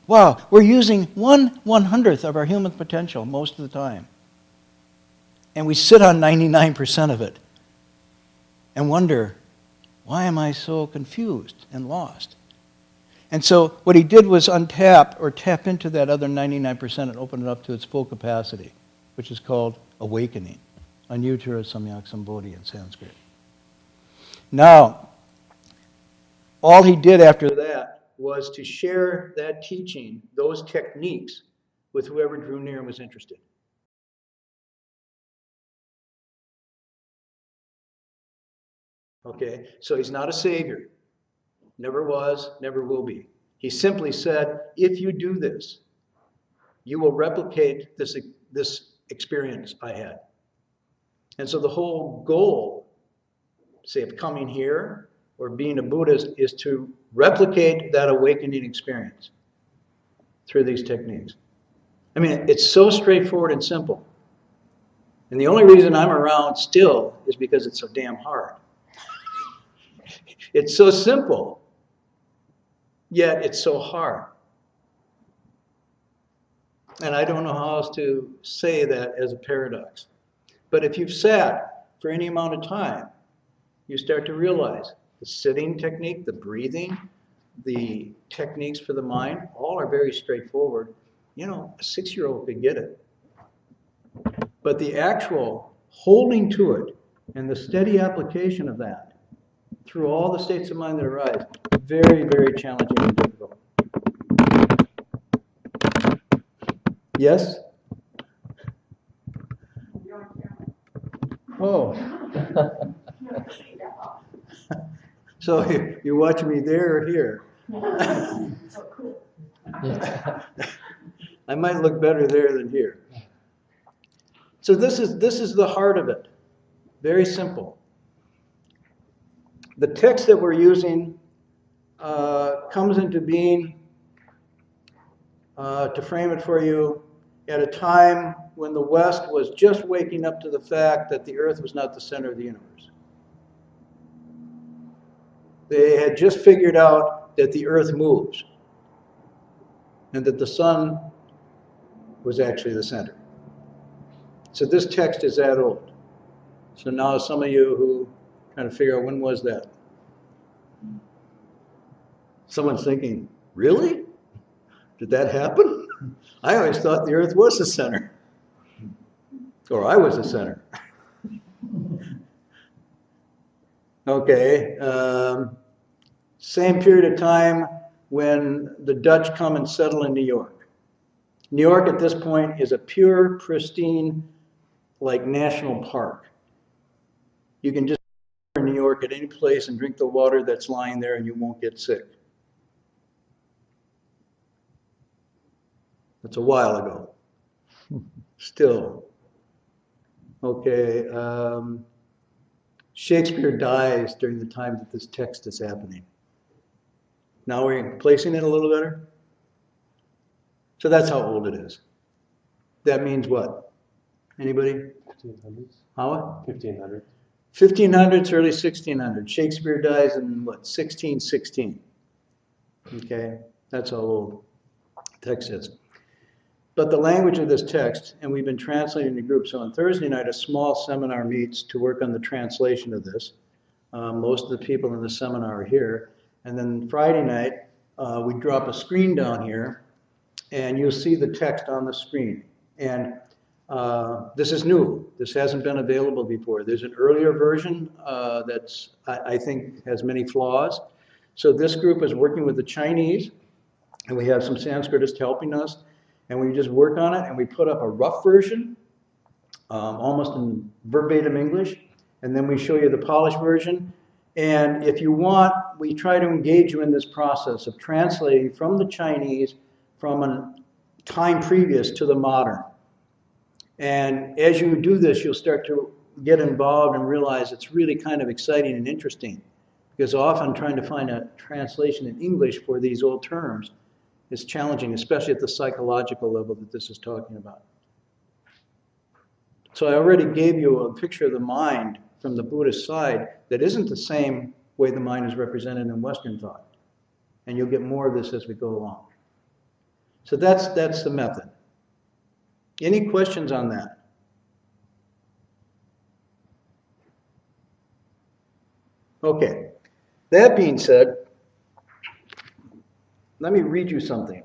Wow, we're using 1/100th of our human potential most of the time. And we sit on 99% of it and wonder, why am I so confused and lost? And so what he did was tap into that other 99% and open it up to its full capacity, which is called awakening, Anyuttara Samyak Sambodhi in Sanskrit. Now, all he did after that was to share that teaching, those techniques, with whoever drew near and was interested. Okay, so he's not a savior. Never was, never will be. He simply said, if you do this, you will replicate this experience I had. And so the whole goal, say, of coming here or being a Buddhist is to replicate that awakening experience through these techniques. I mean, it's so straightforward and simple. And the only reason I'm around still is because it's so damn hard. It's so simple, yet it's so hard. And I don't know how else to say that as a paradox. But if you've sat for any amount of time, you start to realize the sitting technique, the breathing, the techniques for the mind, all are very straightforward. You know, a 6-year-old could get it. But the actual holding to it and the steady application of that through all the states of mind that arise, very, very challenging and difficult. Yes? Oh. So you're watching me there or here? I might look better there than here. So this is the heart of it. Very simple. The text that we're using comes into being, to frame it for you, at a time when the West was just waking up to the fact that the Earth was not the center of the universe. They had just figured out that the Earth moves and that the sun was actually the center. So this text is that old. So now some of you who trying to figure out when was that? Someone's thinking, really? Did that happen? I always thought the Earth was the center. Or I was the center. Okay. Same period of time when the Dutch come and settle in New York. New York at this point is a pure, pristine, like national park. You can just go in New York at any place and drink the water that's lying there and you won't get sick. That's a while ago. Still. Okay. Shakespeare dies during the time that this text is happening. Now we're placing it a little better. So that's how old it is. That means what? Anybody? 1500s. How? 1500. 1500s, early 1600s. Shakespeare dies in what? 1616. Okay, that's how old the text is. But the language of this text, and we've been translating the group. So on Thursday night, a small seminar meets to work on the translation of this. Most of the people in the seminar are here. And then Friday night, we drop a screen down here, and you'll see the text on the screen. And this is new. This hasn't been available before. There's an earlier version that's, I think, has many flaws. So this group is working with the Chinese, and we have some Sanskritists helping us. And we just work on it, and we put up a rough version, almost in verbatim English, and then we show you the polished version. And if you want, we try to engage you in this process of translating from the Chinese from a time previous to the modern. And as you do this, you'll start to get involved and realize it's really kind of exciting and interesting, because often trying to find a translation in English for these old terms is challenging, especially at the psychological level that this is talking about. So I already gave you a picture of the mind from the Buddhist side that isn't the same way the mind is represented in Western thought. And you'll get more of this as we go along. So that's the method. Any questions on that? Okay. That being said, let me read you something.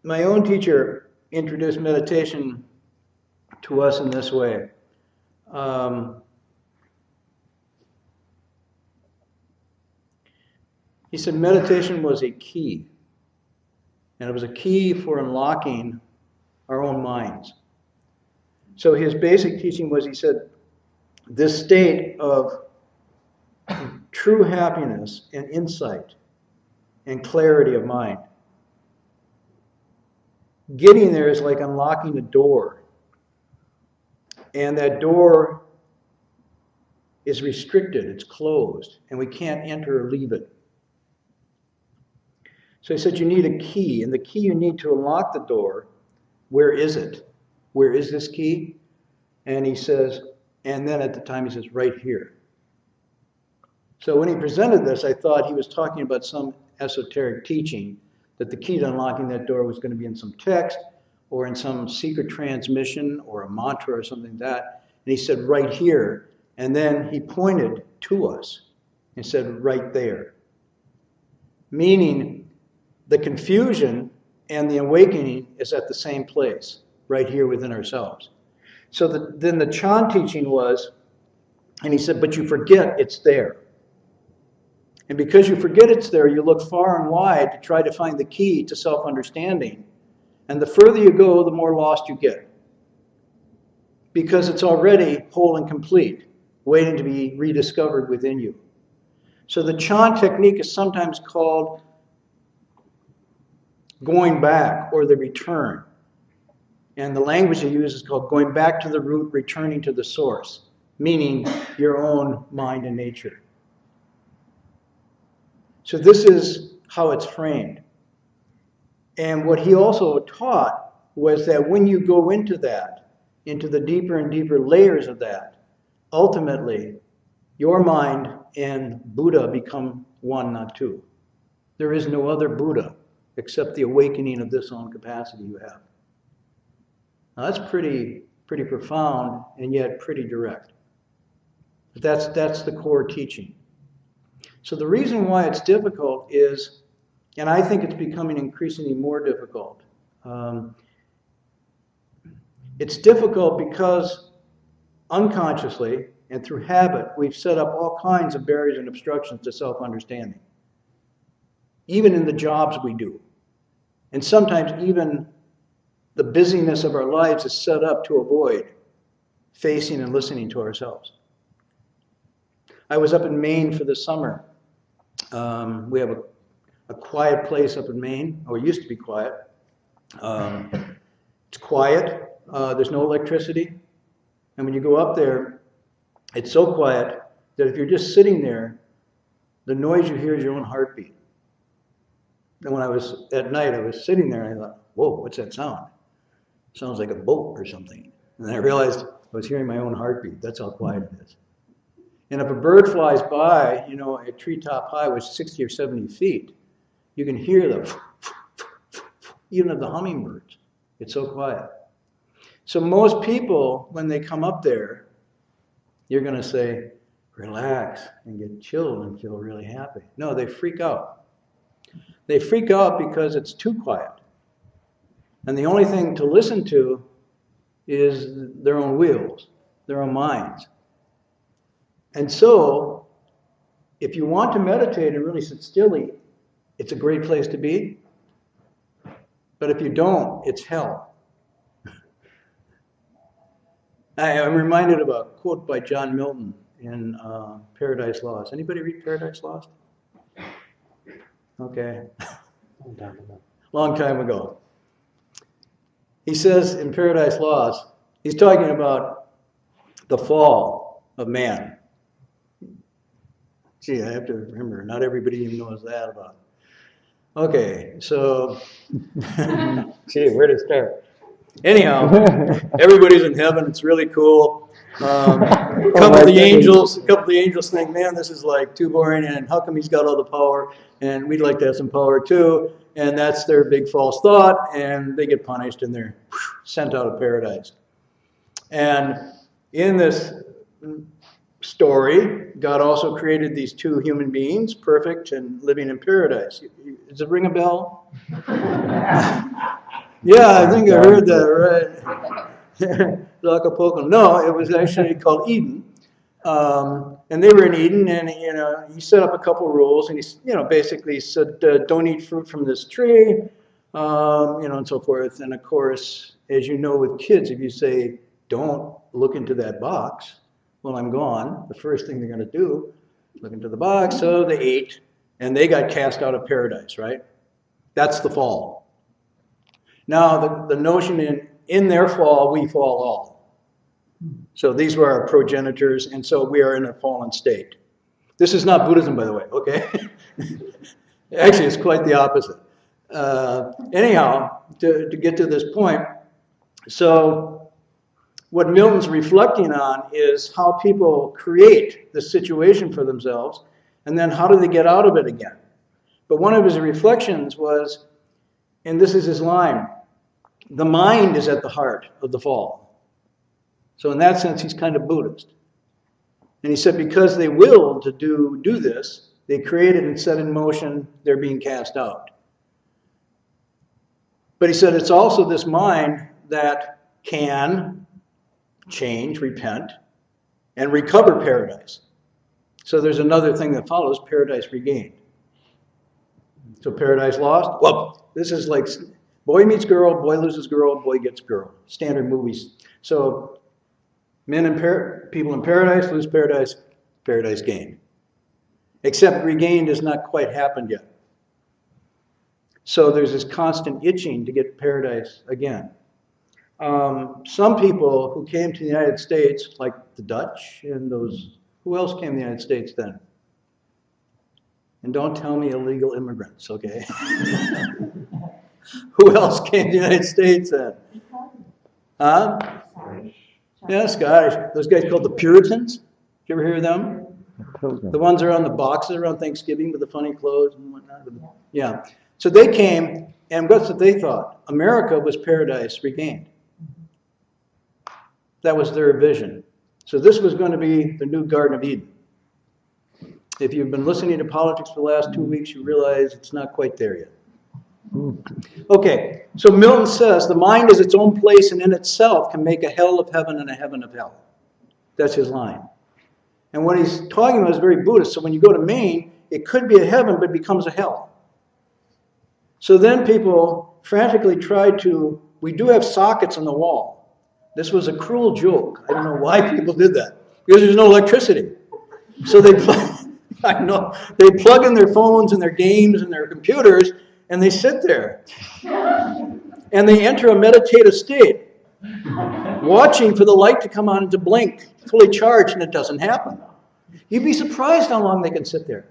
My own teacher introduced meditation to us in this way. He said meditation was a key, and it was a key for unlocking our own minds. So his basic teaching was, he said, this state of true happiness and insight and clarity of mind. Getting there is like unlocking a door. And that door is restricted, it's closed, and we can't enter or leave it. So he said you need a key, and the key you need to unlock the door, where is it? Where is this key? And he says, and then at the time he says, right here. So when he presented this, I thought he was talking about some esoteric teaching, that the key to unlocking that door was going to be in some text or in some secret transmission or a mantra or something like that. And he said, right here. And then he pointed to us and said, right there. Meaning the confusion and the awakening is at the same place, right here within ourselves. So then the Shan teaching was, and he said, but you forget it's there. And because you forget it's there, you look far and wide to try to find the key to self-understanding. And the further you go, the more lost you get. Because it's already whole and complete, waiting to be rediscovered within you. So the Shan technique is sometimes called going back, or the return. And the language they use is called going back to the root, returning to the source, meaning your own mind and nature. So this is how it's framed. And what he also taught was that when you go into that, into the deeper and deeper layers of that, ultimately, your mind and Buddha become one, not two. There is no other Buddha except the awakening of this own capacity you have. Now that's pretty profound and yet pretty direct. But that's the core teaching. So the reason why it's difficult is, and I think it's becoming increasingly more difficult, it's difficult because unconsciously and through habit, we've set up all kinds of barriers and obstructions to self-understanding, even in the jobs we do. And sometimes even the busyness of our lives is set up to avoid facing and listening to ourselves. I was up in Maine for the summer. We have a quiet place up in Maine, or it used to be quiet. It's quiet. There's no electricity. And when you go up there, it's so quiet that if you're just sitting there, the noise you hear is your own heartbeat. And when I was at night, I was sitting there and I thought, whoa, what's that sound? It sounds like a boat or something. And then I realized I was hearing my own heartbeat. That's how quiet it is. And if a bird flies by, a treetop high with 60 or 70 feet, you can hear the even of the hummingbirds. It's so quiet. So most people, when they come up there, you're going to say, relax and get chilled and feel really happy. No, they freak out. They freak out because it's too quiet. And the only thing to listen to is their own wheels, their own minds. And so, if you want to meditate and really sit stilly, it's a great place to be. But if you don't, it's hell. I'm reminded of a quote by John Milton in Paradise Lost. Anybody read Paradise Lost? Okay. Long time ago. He says in Paradise Lost, he's talking about the fall of man. Gee, I have to remember, not everybody even knows that about it. Okay, so, gee, where to start? Anyhow, everybody's in heaven. It's really cool. A couple of the angels think, man, this is like too boring, and how come he's got all the power? And we'd like to have some power too. And that's their big false thought, and they get punished, and they're sent out of paradise. And in this story, God also created these two human beings, perfect and living in paradise. Does it ring a bell? Yeah, I think I heard that, right? Acapulco. No, it was actually called Eden. And they were in Eden, and he set up a couple rules, and he basically said, don't eat fruit from this tree, and so forth. And of course, as you know with kids, if you say, don't look into that box when I'm gone, the first thing they're going to do, look into the box. So they ate, and they got cast out of paradise, right? That's the fall. Now, the notion in their fall, we fall all. So these were our progenitors, and so we are in a fallen state. This is not Buddhism, by the way, okay? Actually, it's quite the opposite. Anyhow, to get to this point, so what Milton's reflecting on is how people create the situation for themselves, and then how do they get out of it again? But one of his reflections was, and this is his line, the mind is at the heart of the fall. So in that sense, he's kind of Buddhist. And he said because they willed to do this, they created and set in motion their being cast out. But he said it's also this mind that can change, repent, and recover paradise. So there's another thing that follows, paradise regained. So paradise lost? Well, this is like boy meets girl, boy loses girl, boy gets girl. Standard movies. So people in paradise lose paradise, paradise gained. Except regained has not quite happened yet. So there's this constant itching to get paradise again. Some people who came to the United States, like the Dutch and those, who else came to the United States then? And don't tell me illegal immigrants, okay? Who else came to the United States then? Huh? Yeah, Scottish. Those guys called the Puritans. Did you ever hear of them? The ones that are on the boxes around Thanksgiving with the funny clothes and whatnot. Yeah. So they came, and what's what they thought? America was paradise regained. That was their vision. So this was going to be the new Garden of Eden. If you've been listening to politics for the last 2 weeks, you realize it's not quite there yet. Okay, so Milton says the mind is its own place and in itself can make a hell of heaven and a heaven of hell. That's his line. And what he's talking about is very Buddhist. So when you go to Maine, it could be a heaven, but it becomes a hell. So then people frantically tried to, we do have sockets in the wall. This was a cruel joke. I don't know why people did that. Because there's no electricity. So they plug in their phones and their games and their computers, and they sit there. And they enter a meditative state, watching for the light to come on and to blink, fully charged, and it doesn't happen. You'd be surprised how long they can sit there.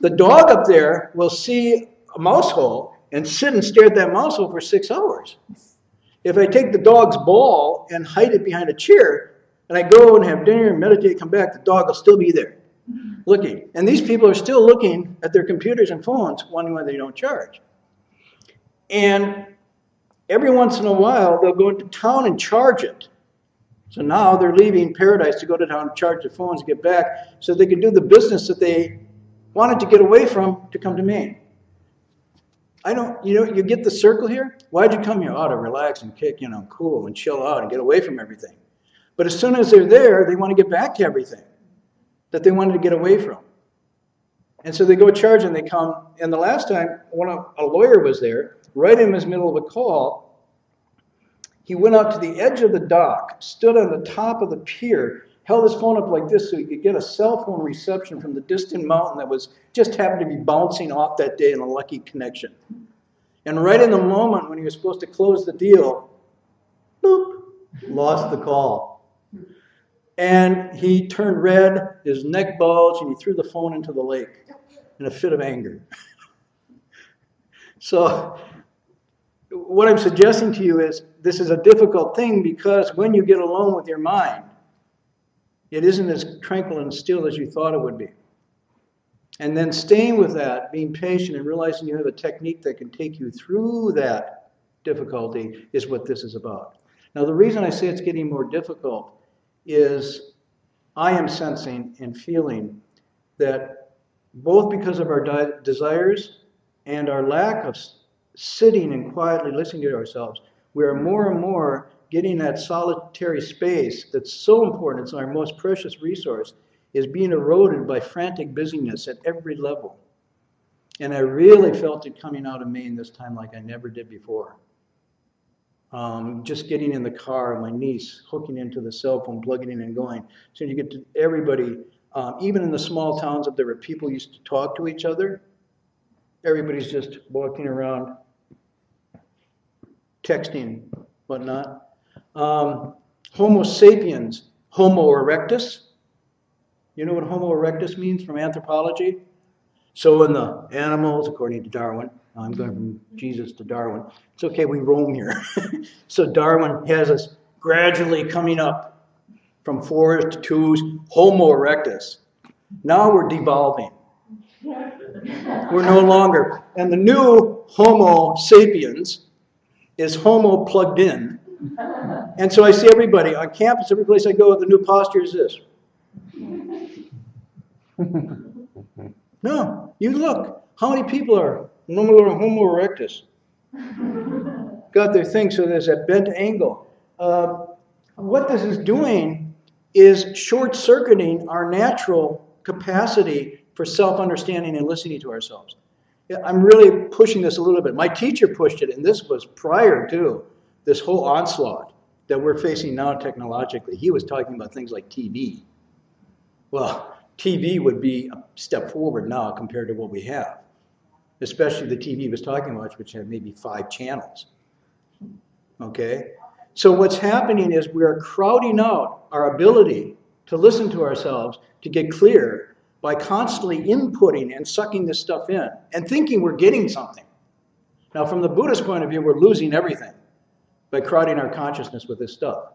The dog up there will see a mouse hole and sit and stare at that mouse hole for 6 hours. If I take the dog's ball and hide it behind a chair, and I go and have dinner and meditate, come back, the dog will still be there, looking. And these people are still looking at their computers and phones, wondering why they don't charge. And every once in a while, they'll go into town and charge it. So now they're leaving paradise to go to town and charge their phones and get back so they can do the business that they wanted to get away from to come to Maine. You get the circle here? Why'd you come here? Oh, to relax and kick, cool and chill out and get away from everything. But as soon as they're there, they want to get back to everything that they wanted to get away from. And so they go charge and they come. And the last time, a lawyer was there, right in the middle of a call. He went out to the edge of the dock, stood on the top of the pier, held his phone up like this so he could get a cell phone reception from the distant mountain that was just happened to be bouncing off that day in a lucky connection. And right in the moment when he was supposed to close the deal, boop, lost the call. And he turned red, his neck bulged, and he threw the phone into the lake in a fit of anger. So what I'm suggesting to you is this is a difficult thing because when you get alone with your mind, it isn't as tranquil and still as you thought it would be. And then staying with that, being patient and realizing you have a technique that can take you through that difficulty is what this is about. Now, the reason I say it's getting more difficult is I am sensing and feeling that both because of our desires and our lack of sitting and quietly listening to ourselves, we are more and more getting that solitary space that's so important. It's our most precious resource, is being eroded by frantic busyness at every level. And I really felt it coming out of Maine this time like I never did before. Just getting in the car, my niece hooking into the cell phone, plugging in and going. So you get to everybody, even in the small towns up there where people used to talk to each other, everybody's just walking around, texting, whatnot. Homo sapiens, Homo erectus. You know what Homo erectus means from anthropology? So in the animals, according to Darwin, I'm going from Jesus to Darwin. It's okay, we roam here. So Darwin has us gradually coming up from 4s to 2s, Homo erectus. Now we're devolving. We're no longer. And the new Homo sapiens is Homo plugged in. And so I see everybody on campus, every place I go, the new posture is this. No, you look. How many people are Homo erectus? Got their thing, so there's that bent angle. What this is doing is short-circuiting our natural capacity for self-understanding and listening to ourselves. I'm really pushing this a little bit. My teacher pushed it, and this was prior to this whole onslaught that we're facing now technologically. He was talking about things like TV. Well, TV would be a step forward now compared to what we have, especially the TV he was talking about, which had maybe 5 channels. Okay? So what's happening is we are crowding out our ability to listen to ourselves, to get clear, by constantly inputting and sucking this stuff in and thinking we're getting something. Now, from the Buddhist point of view, we're losing everything by crowding our consciousness with this stuff.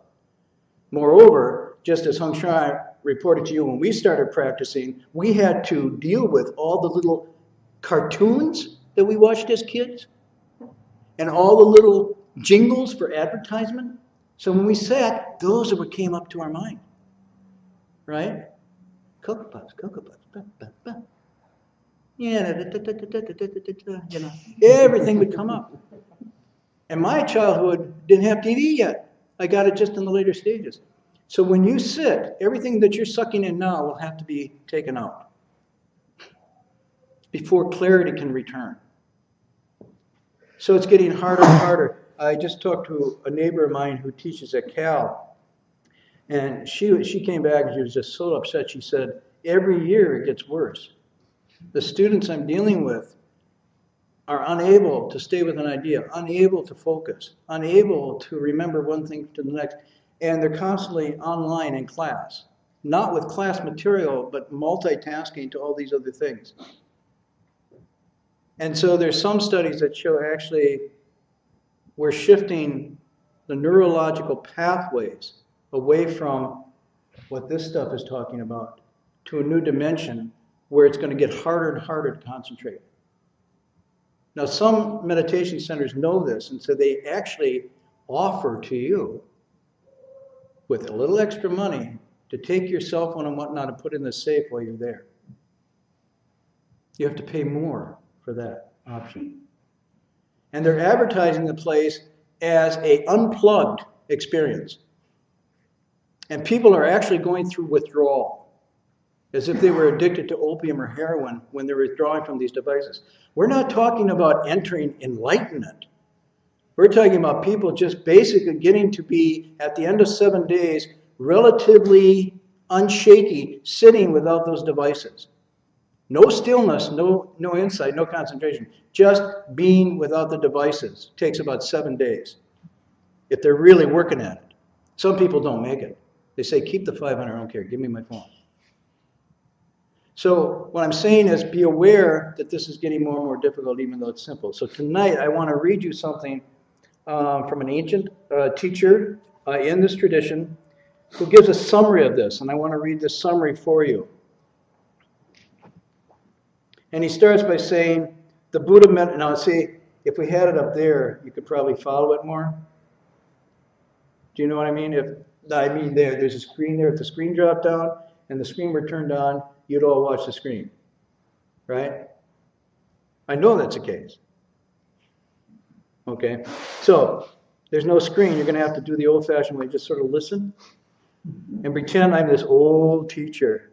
Moreover, just as Hung Shan reported to you when we started practicing, we had to deal with all the little cartoons that we watched as kids and all the little jingles for advertisement. So when we sat, those are what came up to our mind, right? Cocoa Puffs, Cocoa Puffs, yeah, you know, everything would come up. And my childhood didn't have TV yet. I got it just in the later stages. So when you sit, everything that you're sucking in now will have to be taken out before clarity can return. So it's getting harder and harder. I just talked to a neighbor of mine who teaches at Cal, and she came back and she was just so upset. She said, every year it gets worse. The students I'm dealing with are unable to stay with an idea, unable to focus, unable to remember one thing to the next, and they're constantly online in class. Not with class material, but multitasking to all these other things. And so there's some studies that show actually we're shifting the neurological pathways away from what this stuff is talking about to a new dimension where it's going to get harder and harder to concentrate. Now, some meditation centers know this, and so they actually offer to you, with a little extra money, to take your cell phone and whatnot and put it in the safe while you're there. You have to pay more for that option. And they're advertising the place as an unplugged experience. And people are actually going through withdrawal, as if they were addicted to opium or heroin when they're withdrawing from these devices. We're not talking about entering enlightenment. We're talking about people just basically getting to be, at the end of 7 days, relatively unshaky, sitting without those devices. No stillness, no insight, no concentration. Just being without the devices takes about 7 days, if they're really working at it. Some people don't make it. They say, keep the 500, I don't care, give me my phone. So what I'm saying is be aware that this is getting more and more difficult, even though it's simple. So tonight I want to read you something from an ancient teacher in this tradition who gives a summary of this. And I want to read this summary for you. And he starts by saying, the Buddha meant, now see, if we had it up there, you could probably follow it more. Do you know what I mean? There's a screen there. If the screen dropped down and the screen were turned on, you'd all watch the screen, right? I know that's the case. Okay, so there's no screen. You're going to have to do the old-fashioned way, just sort of listen and pretend I'm this old teacher.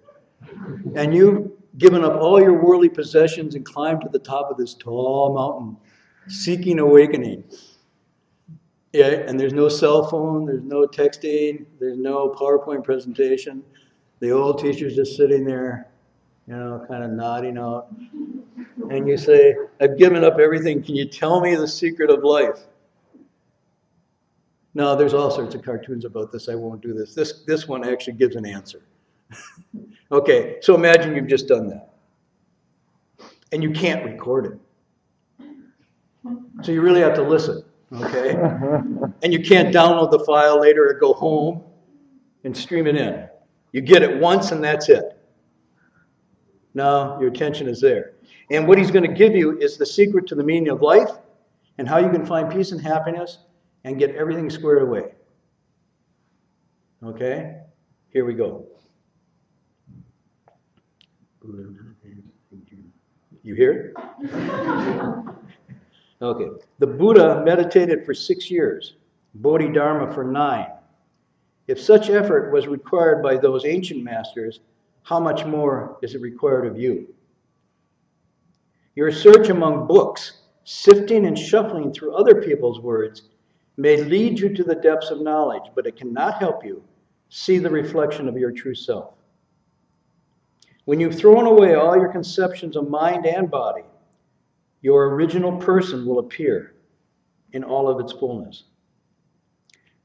And you've given up all your worldly possessions and climbed to the top of this tall mountain, seeking awakening. Yeah, and there's no cell phone, there's no texting, there's no PowerPoint presentation. The old teacher's just sitting there, kind of nodding out. And you say, I've given up everything. Can you tell me the secret of life? No, there's all sorts of cartoons about this. I won't do this. This one actually gives an answer. Okay, so imagine you've just done that. And you can't record it. So you really have to listen, okay? And you can't download the file later or go home and stream it in. You get it once and that's it. Now your attention is there. And what he's going to give you is the secret to the meaning of life and how you can find peace and happiness and get everything squared away. Okay? Here we go. You hear it? Okay. The Buddha meditated for 6 years, Bodhidharma for 9. If such effort was required by those ancient masters, how much more is it required of you? Your search among books, sifting and shuffling through other people's words, may lead you to the depths of knowledge, but it cannot help you see the reflection of your true self. When you've thrown away all your conceptions of mind and body, your original person will appear in all of its fullness.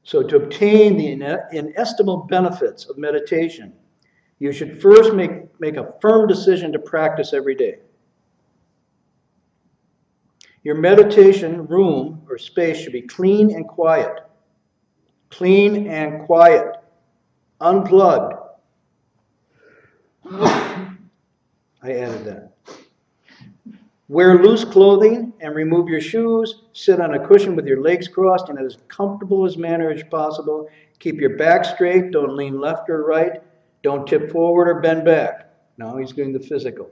So to obtain the inestimable benefits of meditation, you should first make a firm decision to practice every day. Your meditation room or space should be clean and quiet. Clean and quiet. Unplugged. I added that. Wear loose clothing and remove your shoes. Sit on a cushion with your legs crossed in as comfortable as manner as possible. Keep your back straight. Don't lean left or right. Don't tip forward or bend back. Now he's doing the physical.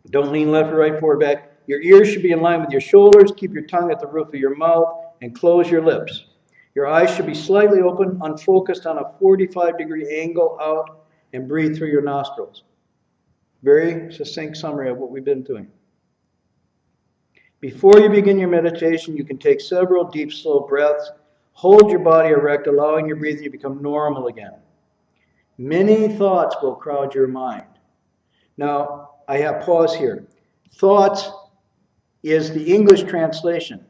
Don't lean left or right, forward, back. Your ears should be in line with your shoulders. Keep your tongue at the roof of your mouth and close your lips. Your eyes should be slightly open, unfocused on a 45-degree angle out, and breathe through your nostrils. Very succinct summary of what we've been doing. Before you begin your meditation, you can take several deep, slow breaths. Hold your body erect, allowing your breathing to become normal again. Many thoughts will crowd your mind. Now, I have pause here. Thoughts is the English translation.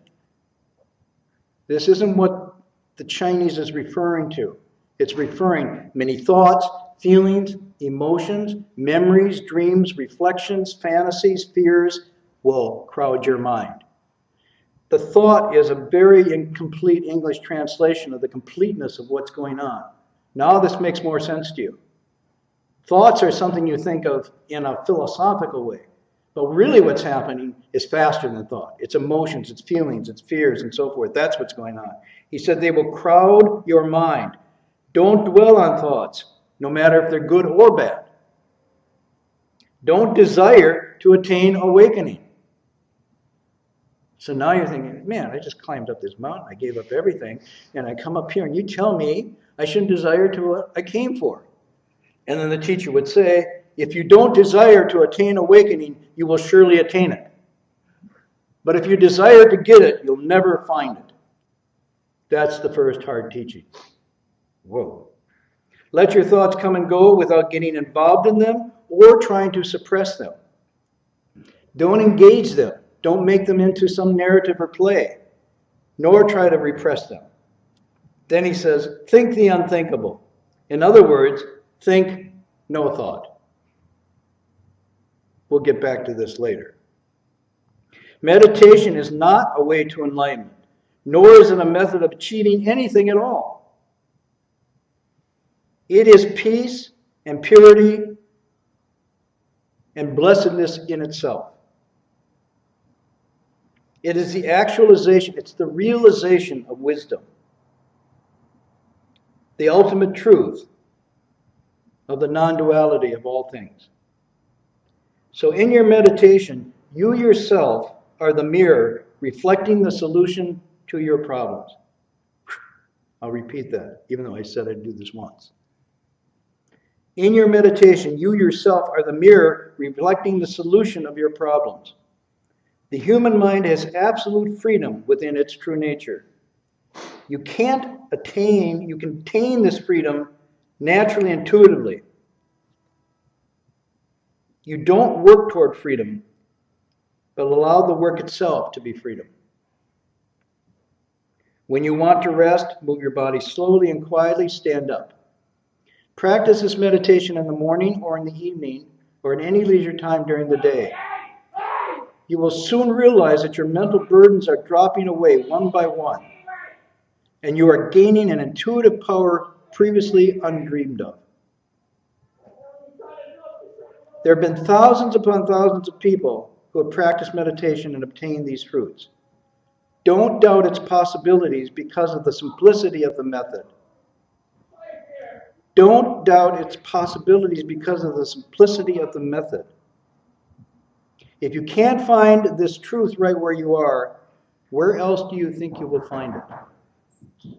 This isn't what the Chinese is referring to. It's referring many thoughts, feelings, emotions, memories, dreams, reflections, fantasies, fears will crowd your mind. The thought is a very incomplete English translation of the completeness of what's going on. Now this makes more sense to you. Thoughts are something you think of in a philosophical way. But really what's happening is faster than thought. It's emotions, it's feelings, it's fears, and so forth. That's what's going on. He said they will crowd your mind. Don't dwell on thoughts, no matter if they're good or bad. Don't desire to attain awakening. So now you're thinking, man, I just climbed up this mountain, I gave up everything, and I come up here and you tell me I shouldn't desire to what I came for. And then the teacher would say, if you don't desire to attain awakening, you will surely attain it. But if you desire to get it, you'll never find it. That's the first hard teaching. Whoa. Let your thoughts come and go without getting involved in them or trying to suppress them. Don't engage them. Don't make them into some narrative or play, nor try to repress them. Then he says, think the unthinkable. In other words, think no thought. We'll get back to this later. Meditation is not a way to enlightenment, nor is it a method of achieving anything at all. It is peace and purity and blessedness in itself. It is the actualization, it's the realization of wisdom, the ultimate truth of the non-duality of all things. So in your meditation, you yourself are the mirror reflecting the solution to your problems. I'll repeat that, even though I said I'd do this once. In your meditation, you yourself are the mirror reflecting the solution of your problems. The human mind has absolute freedom within its true nature. You can attain this freedom naturally, intuitively. You don't work toward freedom, but allow the work itself to be freedom. When you want to rest, move your body slowly and quietly, stand up. Practice this meditation in the morning or in the evening or in any leisure time during the day. You will soon realize that your mental burdens are dropping away one by one, and you are gaining an intuitive power previously undreamed of. There have been thousands upon thousands of people who have practiced meditation and obtained these fruits. Don't doubt its possibilities because of the simplicity of the method. Don't doubt its possibilities because of the simplicity of the method. If you can't find this truth right where you are, where else do you think you will find it?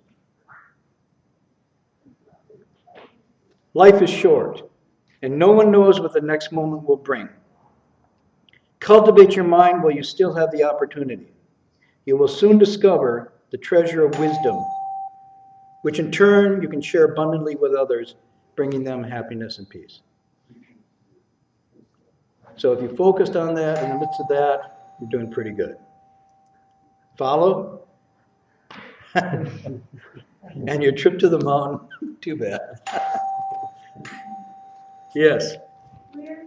Life is short, and no one knows what the next moment will bring. Cultivate your mind while you still have the opportunity. You will soon discover the treasure of wisdom, which in turn you can share abundantly with others, bringing them happiness and peace. So if you focused on that, in the midst of that, you're doing pretty good. Follow? And your trip to the mountain, too bad. Yes? Where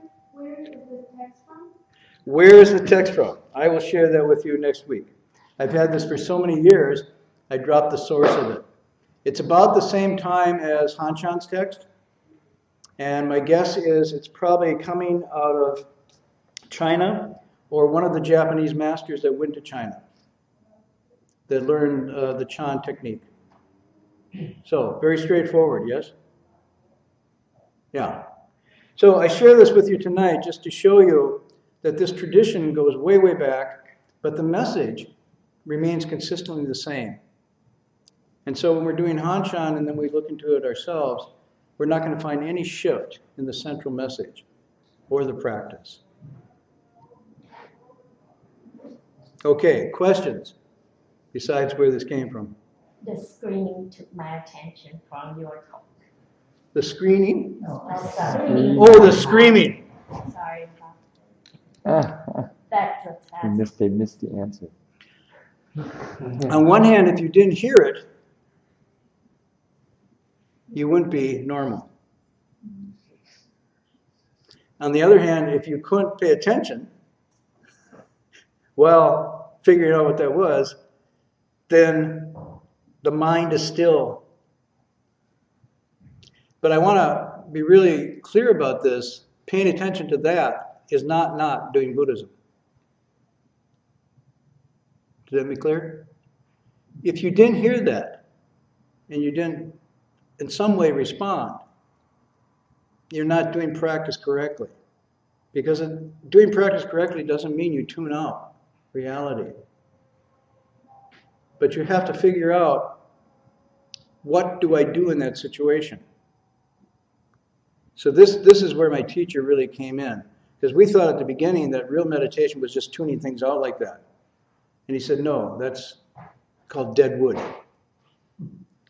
is this text from? Where is the text from? I will share that with you next week. I've had this for so many years, I dropped the source of it. It's about the same time as Shan's text, and my guess is it's probably coming out of China or one of the Japanese masters that went to China that learned the Shan technique. So, very straightforward, yes? Yeah. So I share this with you tonight just to show you that this tradition goes way, way back, but the message remains consistently the same. And so when we're doing Shan and then we look into it ourselves, we're not going to find any shift in the central message or the practice. Okay, questions besides where this came from? The screening took my attention from your talk. The screening? Oh, the screaming. Sorry about that. They missed the answer. On one hand, if you didn't hear it, you wouldn't be normal. On the other hand, if you couldn't pay attention, well, figuring out what that was, then the mind is still. But I want to be really clear about this. Paying attention to that is not doing Buddhism. Did that be clear? If you didn't hear that, and you didn't in some way respond, you're not doing practice correctly. Because doing practice correctly doesn't mean you tune out reality. But you have to figure out, what do I do in that situation? So this is where my teacher really came in. Because we thought at the beginning that real meditation was just tuning things out like that. And he said, no, that's called dead wood.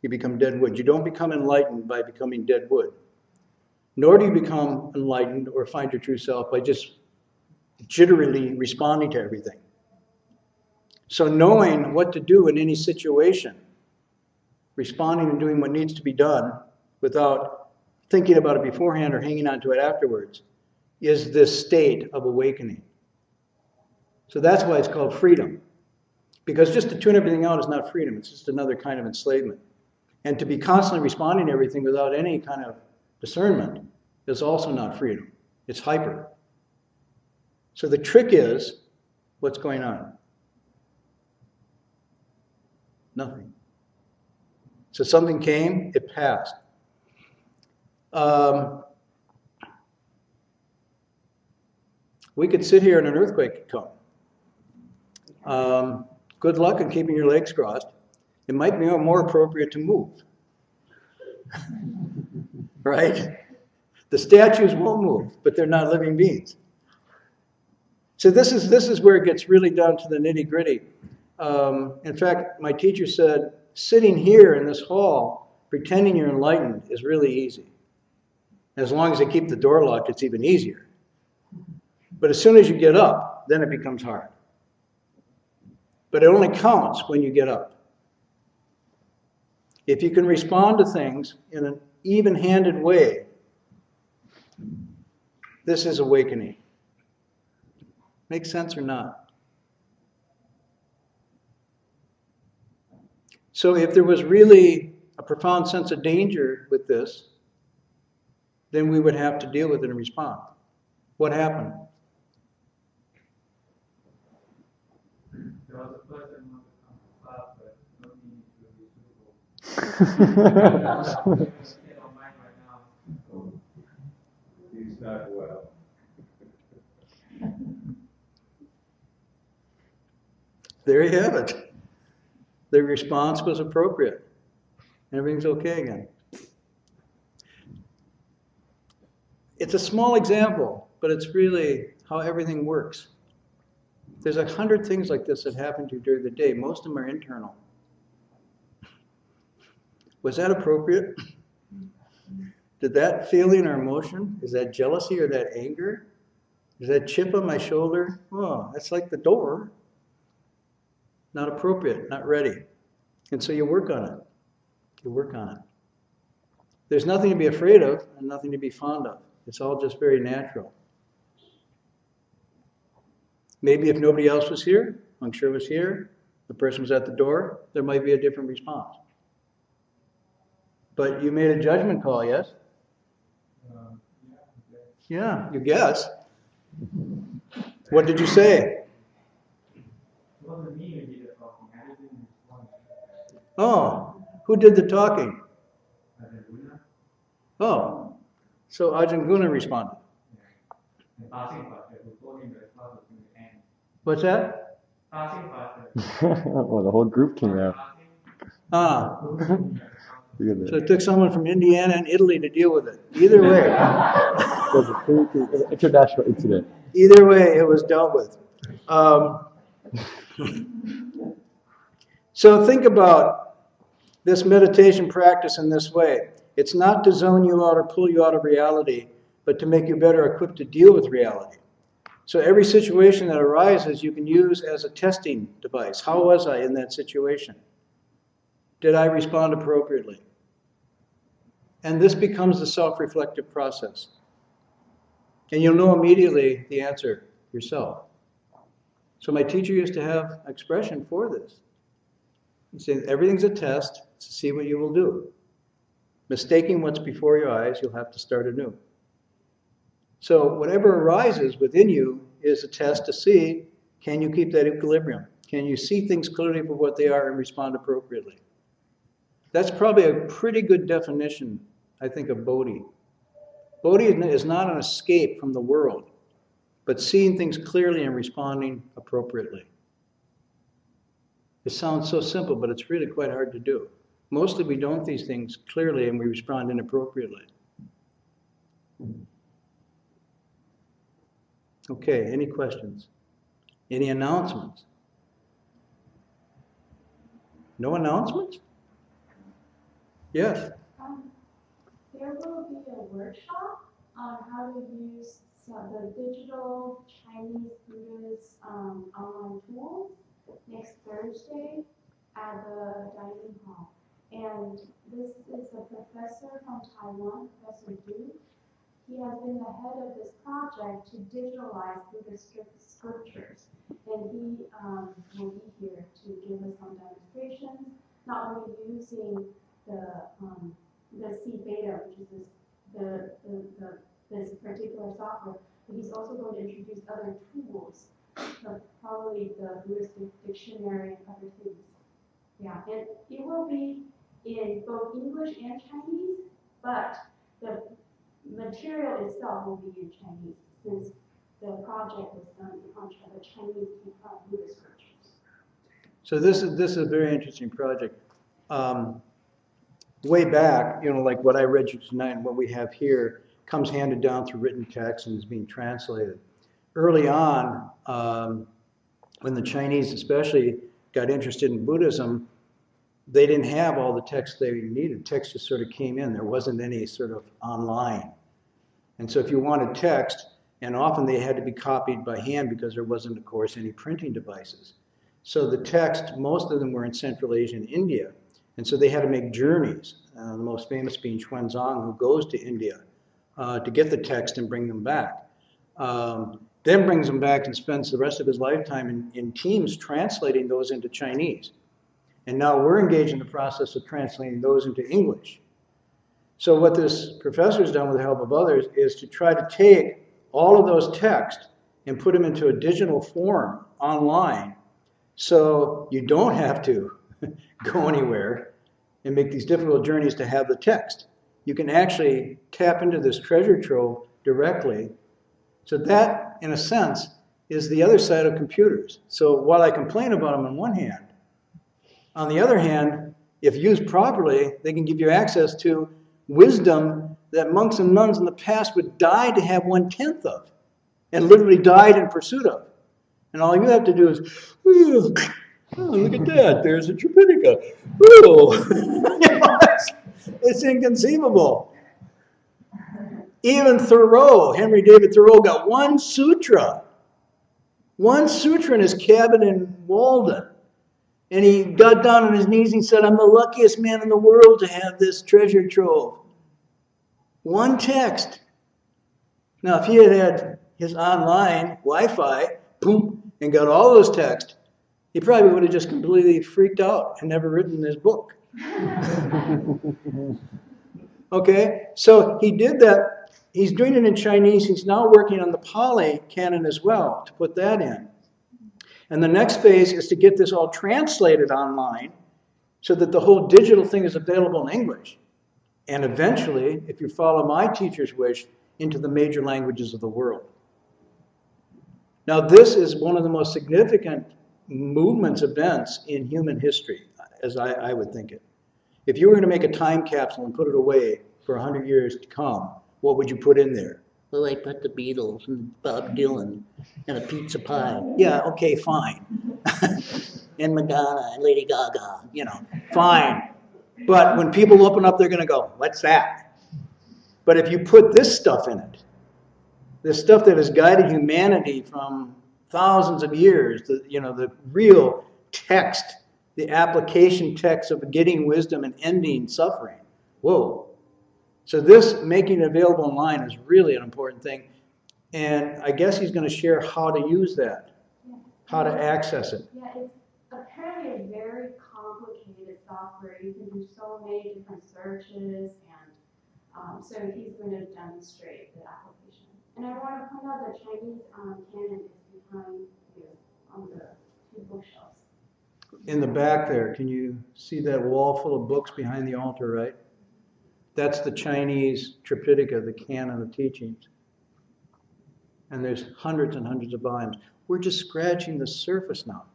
You become dead wood. You don't become enlightened by becoming dead wood. Nor do you become enlightened or find your true self by just jitterily responding to everything. So knowing what to do in any situation, responding and doing what needs to be done without thinking about it beforehand or hanging on to it afterwards, is this state of awakening. So that's why it's called freedom. Because just to tune everything out is not freedom. It's just another kind of enslavement. And to be constantly responding to everything without any kind of discernment is also not freedom. It's hyper. So the trick is, what's going on? Nothing. So something came, it passed. We could sit here and an earthquake could come. Good luck in keeping your legs crossed. It might be more appropriate to move. Right? The statues won't move, but they're not living beings. So this is where it gets really down to the nitty-gritty. In fact, my teacher said, sitting here in this hall, pretending you're enlightened is really easy. As long as they keep the door locked, it's even easier. But as soon as you get up, then it becomes hard. But it only counts when you get up. If you can respond to things in an even-handed way, this is awakening. Make sense or not? So if there was really a profound sense of danger with this, then we would have to deal with it and respond. What happened? There was a person who wanted to come to class, but no need to be suitable. He's not well. There you have it. The response was appropriate. Everything's okay again. It's a small example, but it's really how everything works. There's 100 things like this that happen to you during the day. Most of them are internal. Was that appropriate? Did that feeling or emotion, is that jealousy or that anger? Is that chip on my shoulder? Oh, that's like the door. Not appropriate, not ready. And so you work on it. You work on it. There's nothing to be afraid of and nothing to be fond of. It's all just very natural. Maybe if nobody else was here, Ming was here, the person was at the door, there might be a different response. But you made a judgment call, yes? Yeah, you guess. What did you say? It wasn't me who did the talking. I didn't respond. Oh, who did the talking? Verhoeven. Oh, so Ajahn Guna responded. The passing pastor who told him the class was going to end. What's that? Passing pastor. Well, the whole group came out. Ah, Look at so it that. took someone from Indiana and Italy to deal with it. Either way, It was a pretty international incident. either way, it was dealt with. So think about this meditation practice in this way. It's not to zone you out or pull you out of reality, but to make you better equipped to deal with reality. So every situation that arises, you can use as a testing device. How was I in that situation? Did I respond appropriately? And this becomes the self-reflective process. And you'll know immediately the answer yourself. So my teacher used to have an expression for this. He said, everything's a test to see what you will do. Mistaking what's before your eyes, you'll have to start anew. So whatever arises within you is a test to see, can you keep that equilibrium? Can you see things clearly for what they are and respond appropriately? That's probably a pretty good definition, I think, of Bodhi. Bodhi is not an escape from the world, but seeing things clearly and responding appropriately. It sounds so simple, but it's really quite hard to do. Mostly we don't these things clearly and we respond inappropriately. Okay, any questions? Any announcements? No announcements? Yes. There will be a workshop on how to use the digital Chinese Buddhist online tools next Thursday at the dining hall. And this is a professor from Taiwan, Professor Du, he has been the head of this project to digitalize Buddhist scriptures. And he will be here to give us some demonstrations, not only using the C beta, which is this particular software, but he's also going to introduce other tools, probably the Buddhist dictionary and other things. Yeah, and it will be in both English and Chinese, but the material itself will be in Chinese, since the project was done on the Chinese Buddhist scriptures. So this is a very interesting project. Way back, like what I read you tonight and what we have here comes handed down through written text and is being translated. Early on, when the Chinese especially got interested in Buddhism, they didn't have all the text they needed. Text just sort of came in. There wasn't any sort of online. And so if you wanted text, and often they had to be copied by hand because there wasn't, of course, any printing devices. So the text, most of them were in Central Asia and India. And so they had to make journeys, the most famous being Xuanzang, who goes to India to get the text and bring them back. Then brings them back and spends the rest of his lifetime in teams translating those into Chinese. And now we're engaged in the process of translating those into English. So what this professor has done with the help of others is to try to take all of those texts and put them into a digital form online, so you don't have to go anywhere and make these difficult journeys to have the text. You can actually tap into this treasure trove directly. So that, in a sense, is the other side of computers. So while I complain about them on one hand, on the other hand, if used properly, they can give you access to wisdom that monks and nuns in the past would die to have 1/10 of, and literally died in pursuit of. And all you have to do is, oh, look at that, there's a Tripitaka. It's inconceivable. Even Thoreau, Henry David Thoreau, got one sutra in his cabin in Walden. And he got down on his knees and he said, I'm the luckiest man in the world to have this treasure trove. One text. Now, if he had had his online Wi-Fi, boom, and got all those texts, he probably would have just completely freaked out and never written his book. Okay, so he did that. He's doing it in Chinese. He's now working on the Pali canon as well to put that in. And the next phase is to get this all translated online so that the whole digital thing is available in English. And eventually, if you follow my teacher's wish, into the major languages of the world. Now, this is one of the most significant movements, events in human history, as I would think it. If you were going to make a time capsule and put it away for 100 years to come, what would you put in there? Well, I put the Beatles and Bob Dylan and a pizza pie. Yeah, okay, fine. And Madonna and Lady Gaga, fine. But when people open up, they're going to go, what's that? But if you put this stuff in it, this stuff that has guided humanity from thousands of years, the real text, the application text of getting wisdom and ending suffering. Whoa. So this making it available online is really an important thing. And I guess he's going to share how to use that, how to access it. Yeah, it's apparently a very complicated software. You can do so many different searches, and so he's going to demonstrate the application. And I want to point out that Chinese canon is behind you on the two bookshelves. In the back there, can you see that wall full of books behind the altar, right? That's the Chinese Tripitaka, the canon of teachings. And there's hundreds and hundreds of volumes. We're just scratching the surface now.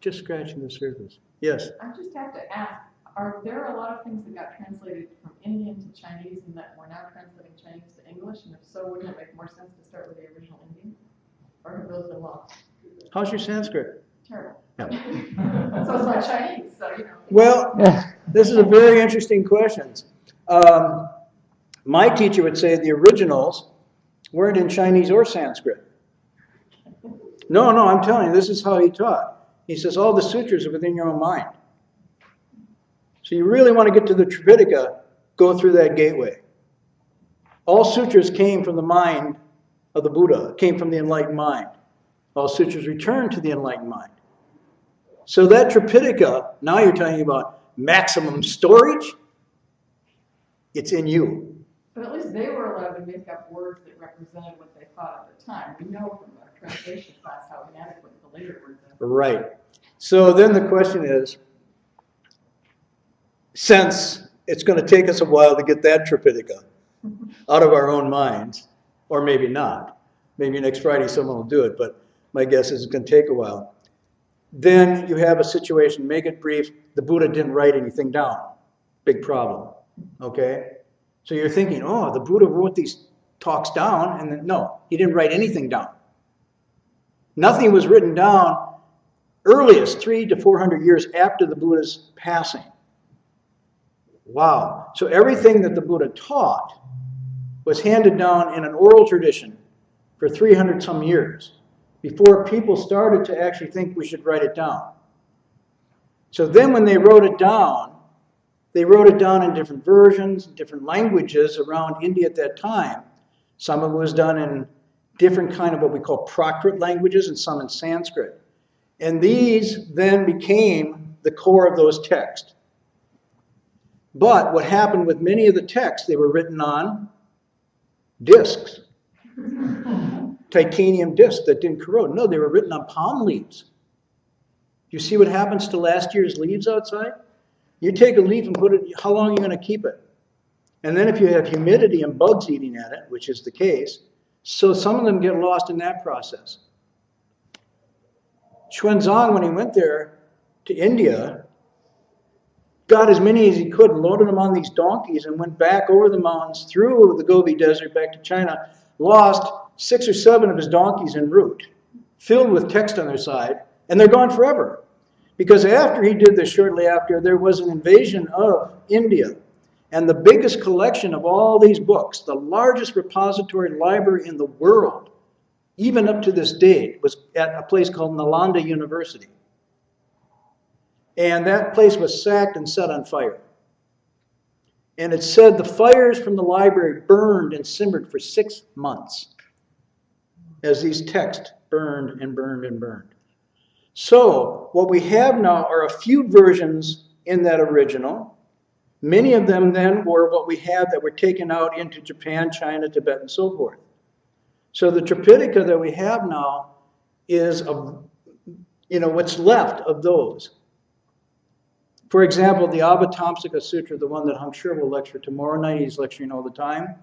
Just scratching the surface. Yes? I just have to ask, are there a lot of things that got translated from Indian to Chinese and that we're now translating Chinese to English? And if so, wouldn't it make more sense to start with the original Indian? Or have those been lost? How's your Sanskrit? Terrible. Yeah. So is my Chinese, so Well, this is a very interesting question. My teacher would say the originals weren't in Chinese or Sanskrit. No, I'm telling you, this is how he taught. He says all the sutras are within your own mind. So you really want to get to the Tripitaka, go through that gateway. All sutras came from the mind of the Buddha, came from the enlightened mind. All sutras return to the enlightened mind. So that Tripitaka, now you're talking about maximum storage, it's in you. But at least they were allowed to make up words that represented what they thought at the time. We know from a translation class how inadequate the later words are. Right. So then the question is, since it's going to take us a while to get that Tripitaka out of our own minds, or maybe not. Maybe next Friday someone will do it, but my guess is it's going to take a while. Then you have a situation, make it brief, the Buddha didn't write anything down. Big problem, okay? So you're thinking, oh, the Buddha wrote these talks down, and then, no, he didn't write anything down. Nothing was written down earliest 300 to 400 years after the Buddha's passing. Wow. So everything that the Buddha taught was handed down in an oral tradition for 300 some years before people started to actually think we should write it down. So then when they wrote it down in different versions, different languages around India at that time. Some of it was done in different kind of what we call Prakrit languages and some in Sanskrit. And these then became the core of those texts. But what happened with many of the texts, they were written on discs. Titanium discs that didn't corrode. No, they were written on palm leaves. You see what happens to last year's leaves outside? You take a leaf and put it, how long are you going to keep it? And then if you have humidity and bugs eating at it, which is the case, so some of them get lost in that process. Xuanzang, when he went there to India, got as many as he could, loaded them on these donkeys, and went back over the mountains through the Gobi Desert back to China, lost 6 or 7 of his donkeys en route, filled with text on their side, and they're gone forever. Because after he did this, shortly after, there was an invasion of India. And the biggest collection of all these books, the largest repository library in the world, even up to this date, was at a place called Nalanda University. And that place was sacked and set on fire. And it said the fires from the library burned and simmered for 6 months as these texts burned and burned and burned. So what we have now are a few versions in that original. Many of them then were what we have that were taken out into Japan, China, Tibet, and so forth. So the Tripitaka that we have now is what's left of those. For example, the Avatamsaka Sutra, the one that I'm sure will lecture tomorrow night, he's lecturing all the time.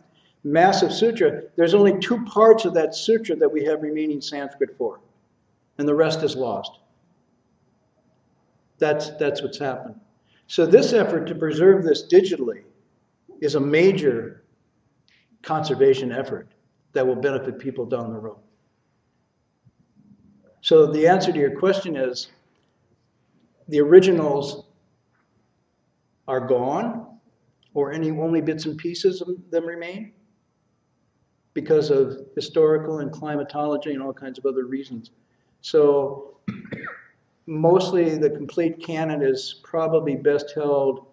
Massive sutra. There's only 2 parts of that sutra that we have remaining Sanskrit for, and the rest is lost. That's what's happened. So this effort to preserve this digitally is a major conservation effort that will benefit people down the road. So the answer to your question is, the originals are gone, or only bits and pieces of them remain, because of historical and climatology and all kinds of other reasons. So mostly the complete canon is probably best held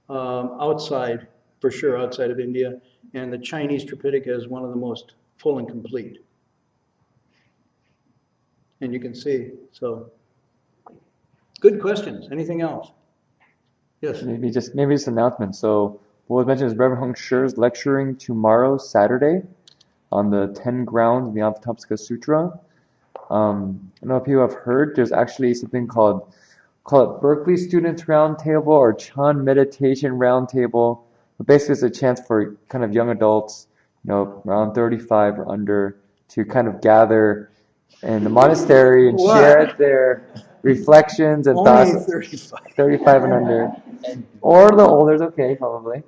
outside, for sure, outside of India, and the Chinese Tripitaka is one of the most full and complete. And you can see, so good questions. Anything else? Yes. Maybe just an announcement. So what was mentioned is Reverend Hung Sher's lecturing tomorrow, Saturday, on the 10 grounds of the Avatamsaka Sutra. I don't know if you have heard, there's actually something call it Berkeley Students Roundtable or Chan Meditation Roundtable. But basically it's a chance for kind of young adults, around 35 or under, to kind of gather in the monastery and share their reflections and Only thoughts. 35. 35 and under. Or the older is okay, probably.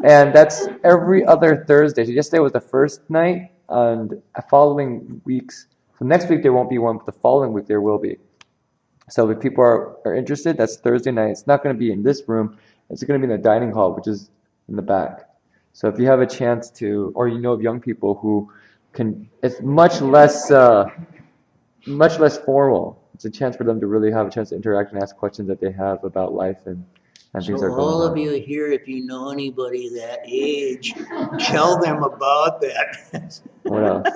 And that's every other Thursday. So yesterday was the first night, and following weeks. So next week there won't be one, but the following week there will be. So if people are interested, that's Thursday night. It's not going to be in this room. It's going to be in the dining hall, which is in the back. So if you have a chance to, or of young people who can, it's much less formal. It's a chance for them to really have a chance to interact and ask questions that they have about life and and So things are going all of on. you here, if you know anybody that age, tell them about that. What else?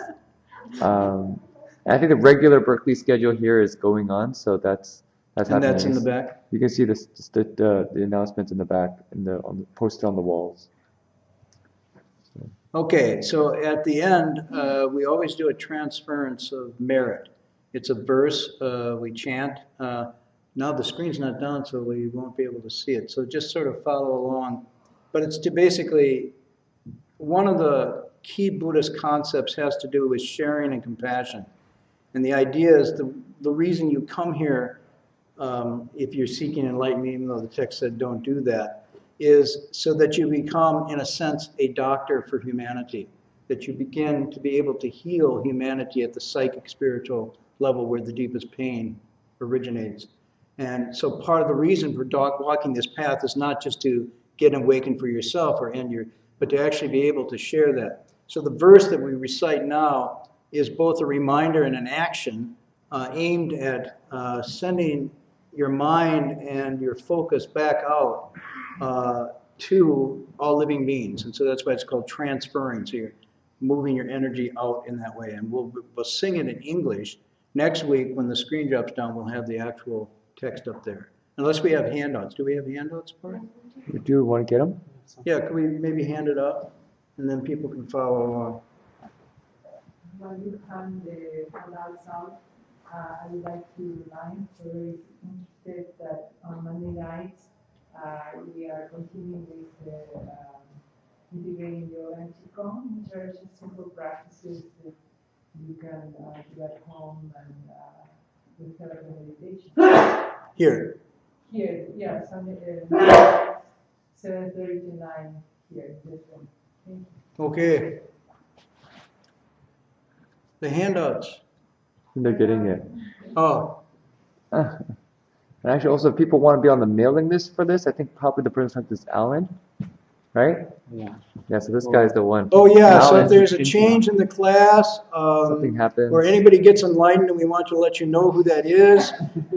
I think the regular Berkeley schedule here is going on, so that's And happening. that's in the back? You can see the announcements in the back, posted on the walls. Okay, so at the end, we always do a transference of merit. It's a verse we chant. Now the screen's not down, so we won't be able to see it. So just sort of follow along. But it's to basically, one of the key Buddhist concepts has to do with sharing and compassion. And the idea is the reason you come here, if you're seeking enlightenment, even though the text said don't do that, is so that you become, in a sense, a doctor for humanity. That you begin to be able to heal humanity at the psychic, spiritual level where the deepest pain originates. And so part of the reason for walking this path is not just to get awakened for yourself or but to actually be able to share that. So the verse that we recite now is both a reminder and an action aimed at sending your mind and your focus back out to all living beings. And so that's why it's called transferring. So you're moving your energy out in that way. And we'll sing it in English. Next week, when the screen drops down, we'll have the actual text up there. Unless we have handouts. Do we have handouts, Bart? You do want to get them? Yeah, can we maybe hand it up? And then people can follow along. When you hand the handouts out, I would like to remind everybody interested that on Monday nights, we are continuing with the integrating yoga and qigong, which are just simple practices that you can do at home and with therapy meditation. Here. Here, yeah, Sunday, 7:30 to 9 here in this room. Thank you. Okay. The handouts. They're getting it. Oh, And actually, also, if people want to be on the mailing list for this, I think probably the person is Alan, right? Yeah, so this guy's the one. oh yeah, so Alan, if there's a change in the class, something happens. or anybody gets enlightened and we want to let you know who that is,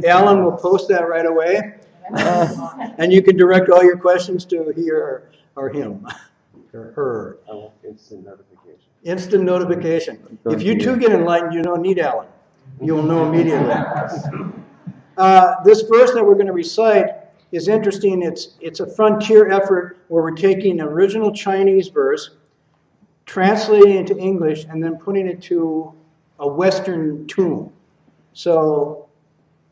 Alan will post that right away. And you can direct all your questions to he or him, or her. Instant notification. Instant notification. If you too get enlightened, you don't need Alan. You'll know immediately. This verse that we're going to recite is interesting. It's a frontier effort where we're taking an original Chinese verse, translating it into English, and then putting it to a Western tune. So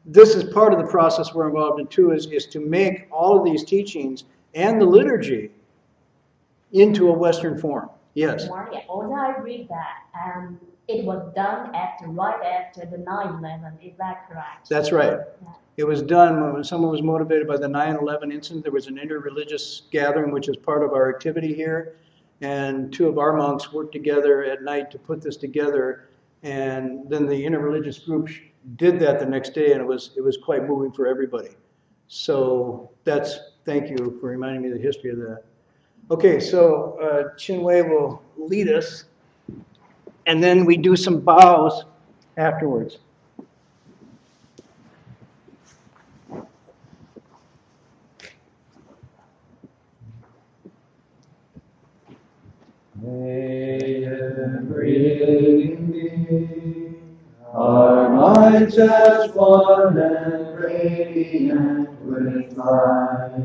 this is part of the process we're involved in too, is to make all of these teachings and the liturgy into a Western form. Yes? Maria, also I read that it was done right after the 9/11. Is that correct? That's right. Yeah. It was done when someone was motivated by the 9/11 incident. There was an interreligious gathering, which is part of our activity here. And two of our monks worked together at night to put this together. And then the interreligious group did that the next day, and it was quite moving for everybody. So thank you for reminding me of the history of that. Okay, so Chin Wei will lead us, and then we do some bows afterwards. May every living being, our minds as one and radiant with light,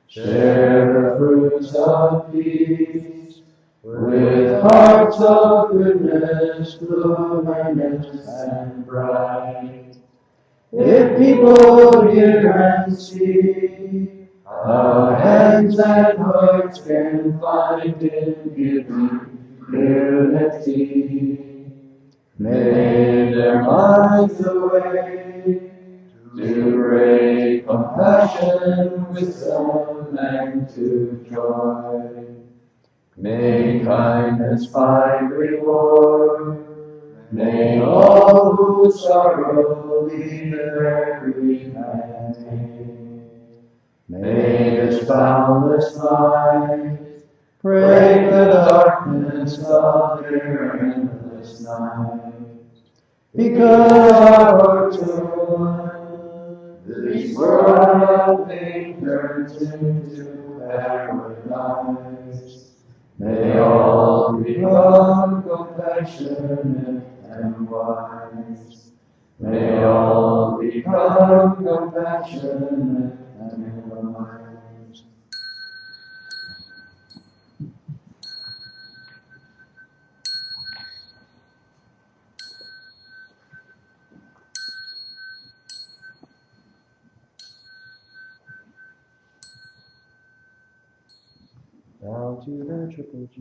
share the fruits of peace, with hearts of goodness, luminous and bright. If people hear and see, our hands and hearts can find in giving unity. May their minds awake to great compassion, wisdom, and to joy. May kindness find reward. May all who sorrow leave every pain. May this boundless light break the darkness of their endless night. Because our hearts are one, This world of pain turns into paradise. May all become compassionate and wise. May all become compassionate and wise. Down to the Triple J.